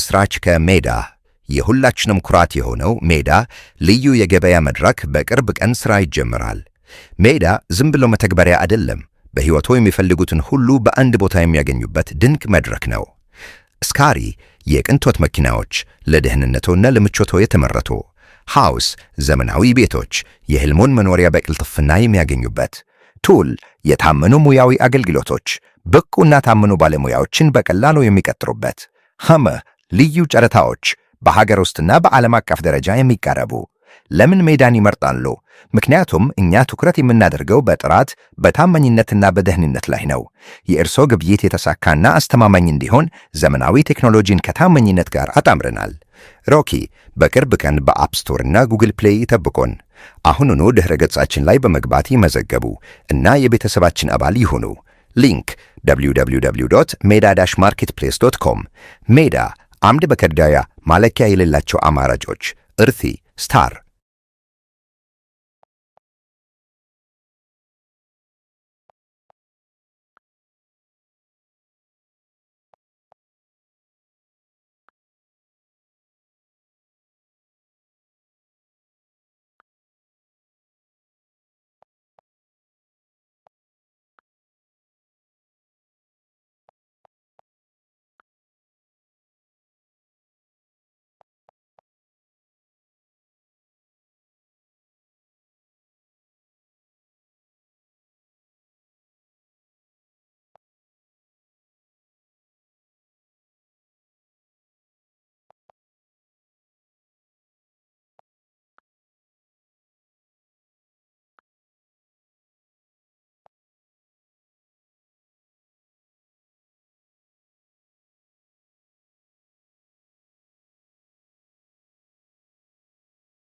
የምስራች ከሜዳ! የሁላችንም ኩራት የሆነው ሜዳ ልዩ የገበያ መድረክ በቅርብ ቀን ሥራ ይጀምራል። ሜዳ ዝም ብሎ መተግበሪያ አይደለም፣ በሕይወቶ የሚፈልጉትን ሁሉ በአንድ ቦታ የሚያገኙበት ድንቅ መድረክ ነው። ስካሪ የቅንጦት መኪናዎች፣ ለደህንነቶና ለምቾቶ የተመረቱ። ሃውስ ዘመናዊ ቤቶች፣ የሕልሞን መኖሪያ በቅልጥፍና የሚያገኙበት። ቱል የታመኑ ሙያዊ አገልግሎቶች፣ ብቁና ታመኑ ባለሙያዎችን በቀላሉ የሚቀጥሩበት። ሐመር ልዩ ጨረታዎች፣ በሀገር ውስጥና በዓለም አቀፍ ደረጃ የሚቀርቡ። ለምን ሜዳን ይመርጣሉ? ምክንያቱም እኛ ትኩረት የምናደርገው በጥራት በታማኝነትና በደህንነት ላይ ነው። የእርስዎ ግብይት የተሳካና አስተማማኝ እንዲሆን ዘመናዊ ቴክኖሎጂን ከታማኝነት ጋር አጣምረናል። ሮኪ በቅርብ ቀን በአፕ ስቶር እና ጉግል ፕሌይ ይጠብቁን። አሁኑኑ ድኅረ ገጻችን ላይ በመግባት ይመዘገቡ እና የቤተሰባችን አባል ይሁኑ። ሊንክ www.meda-marketplace.com። ሜዳ አምድ በከዳያ ማለኪያ የሌላቸው አማራጮች። እርቲ ስታር